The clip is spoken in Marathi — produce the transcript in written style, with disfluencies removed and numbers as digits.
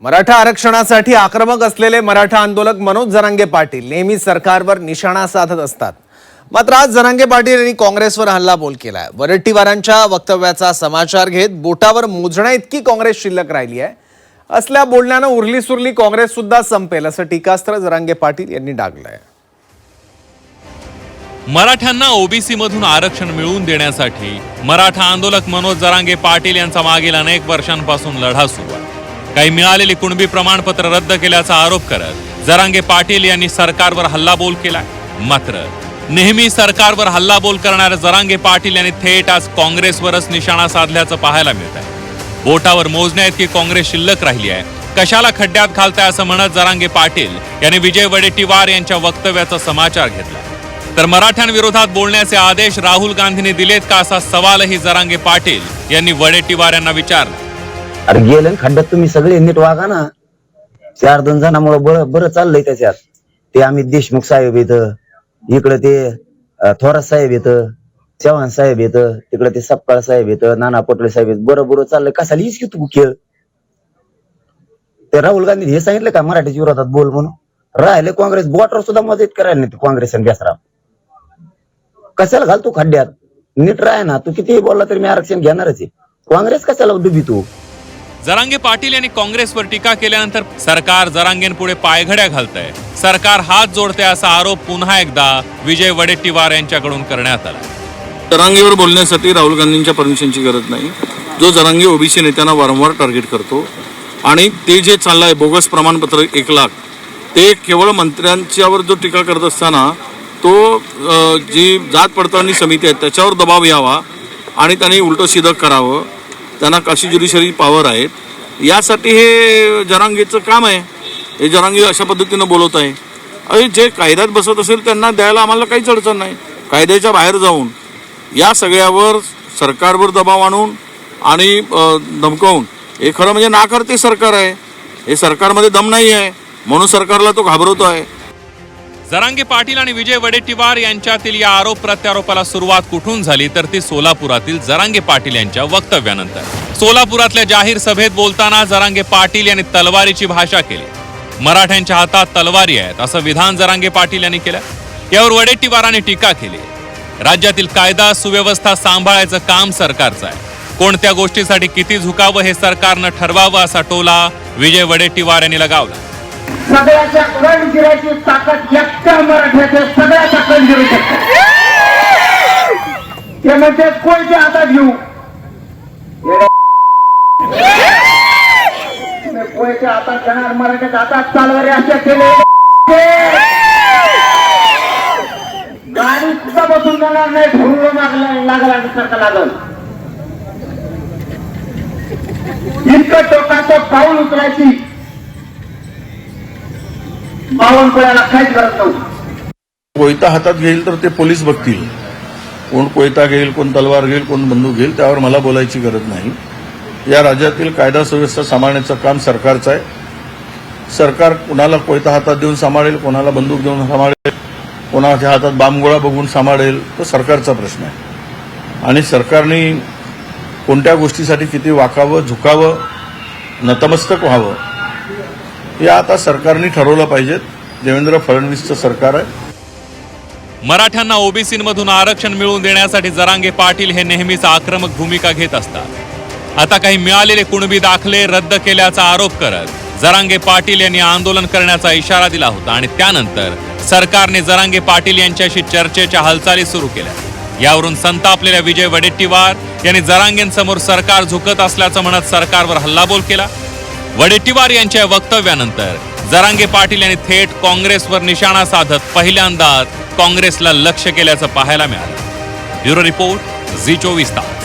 मराठा आरक्षणासाठी आक्रमक असलेले मराठा आंदोलक मनोज जरांगे पाटील नेहमी सरकारवर निशाणा साधत असतात। मात्र आज जरांगे पाटील यांनी काँग्रेसवर हल्लाबोल केलाय। वरट्टीवारांच्या वक्तव्याचा समाचार घेत बोटावर मोजण्या इतकी काँग्रेस शिल्लक राहिली आहे। असल्या बोलण्यानं उरली सुरली काँग्रेस सुद्धा संपेल असं टीकास्त्र जरांगे पाटील यांनी डागलंय। मराठ्यांना ओबीसी मधून आरक्षण मिळवून देण्यासाठी मराठा आंदोलक मनोज जरांगे पाटील यांचा मागील अनेक वर्षांपासून लढा सुरू आहे। काही मिळालेली कुणबी प्रमाणपत्र रद्द केल्याचा आरोप करत जरांगे पाटील यांनी सरकारवर हल्लाबोल केलाय। मात्र नेहमी सरकारवर हल्लाबोल करणारे जरांगे पाटील यांनी थेट आज काँग्रेसवरच निशाणा साधल्याचं पाहायला मिळत आहे। बोटावर मोजण्या इतकी काँग्रेस शिल्लक राहिली आहे, कशाला खड्ड्यात घालताय असं म्हणत जरांगे पाटील यांनी विजय वडेट्टीवार यांच्या वक्तव्याचा समाचार घेतला। तर मराठ्यांविरोधात बोलण्याचे आदेश राहुल गांधींनी दिलेत का असा सवालही जरांगे पाटील यांनी वडेट्टीवार यांना विचारला। अरे गेलं खड्ड्यात तुम्ही सगळे नीट वागा ना। 4-2 जणांमुळे बरं चाललंय त्याच्यात। ते अमित देशमुख साहेब येतं, इकडे ते थोरात साहेब येतं, चव्हाण साहेब येतं, तिकडे ते सपकाळ साहेब येतं, नाना पटोले साहेब येतं। बरं चाललंय, कशाला हीच की तू खेळ। ते राहुल गांधी हे सांगितलं का मराठीच्या विरोधात बोल म्हणून? राहिले काँग्रेस बोटावर सुद्धा मदत करायला नाही काँग्रेस आणि बेसराव। कशाला घाल तू खड्ड्यात? नीट राह ना, तू कितीही बोलला तरी मी आरक्षण घेणारच आहे। काँग्रेस कशाला डुबी तू? जरांगे पाटील यांनी काँग्रेसवर टीका केल्यानंतर सरकार जरांगेंपुढे पायघड्या घालतंय, सरकार हात जोडते असा आरोप पुन्हा एकदा विजय वडेट्टीवार यांच्याकडून करण्यात आला। जरांगेवर बोलण्यासाठी राहुल गांधींच्या परमिशनची गरज नाही। जो जरांगे ओबीसी नेत्यांना वारंवार टार्गेट करतो आणि ते जे चाललंय बोगस प्रमाणपत्र 1 लाख, ते केवळ मंत्र्यांच्यावर जो टीका करत असताना तो जी जात पडताळणी समिती आहे त्याच्यावर दबाव यावा आणि त्यांनी उलटं सिधं करावं, त्यांना कशी ज्युडिशरी पॉवर आहेत, यासाठी हे जरांगेचं काम आहे। हे जरांगे अशा पद्धतीनं बोलत आहे। आणि जे कायद्यात बसत असेल त्यांना द्यायला आम्हाला काहीच अडचण नाही। कायद्याच्या बाहेर जाऊन या सगळ्यावर सरकारवर दबाव आणून आणि धमकावून हे खरं म्हणजे नाकर्ते सरकार आहे। हे सरकारमध्ये दम नाही आहे, म्हणून सरकारला तो घाबरवतो आहे। जरांगे पाटील आणि विजय वडेट्टीवार यांच्यातील या आरोप प्रत्यारोपाला सुरुवात कुठून झाली तर ती सोलापुरातील जरांगे पाटील यांच्या वक्तव्यानंतर। सोलापुरातल्या जाहीर सभेत बोलताना जरांगे पाटील यांनी तलवारीची भाषा केली। मराठ्यांच्या हातात तलवारी आहेत असं विधान जरांगे पाटील यांनी केलं। यावर वडेट्टीवारांनी टीका केली। राज्यातील कायदा सुव्यवस्था सांभाळायचं काम सरकारचं आहे, कोणत्या गोष्टीसाठी किती झुकावं हे सरकारनं ठरवावं असा टोला विजय वडेट्टीवार यांनी लगावला। सगळ्याच्या कण गिरायची ताकद एकट्या मराठ्याच्या सगळ्याचा कण गिरू शकतो। ते म्हणजे कोणत्या हातात घेऊ? कोणत्या हातात घेणार? मराठ्याच्या हातात चालणारे अशा केले गाडी सुद्धा बसून जाणार नाही। धुरू लागला सारखं लागल इतकं टोकाचं पाऊल उचलायची बावनकुळ्याला काहीच गरज नव्हती। कोयता हातात घेईल तर ते पोलीस बघतील, कोण कोयता घेईल, कोण तलवार घेईल, कोण बंदूक घेईल, त्यावर मला बोलायची गरज नाही। या राज्यातील कायदा सुव्यवस्था सांभाळण्याचं काम सरकारचं आहे। सरकार कोणाला कोयता हातात देऊन सांभाळेल, कोणाला बंदूक देऊन सांभाळेल, कोणाच्या हातात बांबगोळा बघून सांभाळेल, तो सरकारचा प्रश्न आहे। आणि सरकारने कोणत्या गोष्टीसाठी किती वाकावं, झुकावं, नतमस्तक व्हावं हे आता सरकारने ठरवलं पाहिजे। देवेंद्र फडणवीसचं सरकार आहे। मराठ्यांना ओबीसीमधून आरक्षण मिळवून देण्यासाठी जरांगे पाटील हे नेहमीच आक्रमक भूमिका घेत असतात। आता काही मिळालेले कुणबी दाखले रद्द केल्याचा आरोप करत जरांगे पाटील यांनी आंदोलन करण्याचा इशारा दिला होता आणि त्यानंतर सरकारने जरांगे पाटील यांच्याशी चर्चेच्या हालचाली सुरू केल्या। यावरून संतापलेल्या विजय वडेट्टीवार यांनी जरांगेंसमोर सरकार झुकत असल्याचं म्हणत सरकारवर हल्लाबोल केला। वडेट्टीवार यांच्या वक्तव्यानंतर जरांगे पाटील यांनी थेट काँग्रेसवर निशाणा साधत पहिल्यांदाच काँग्रेसला लक्ष्य केल्याचं पाहायला मिळालं। ब्युरो रिपोर्ट, झी 24 तास।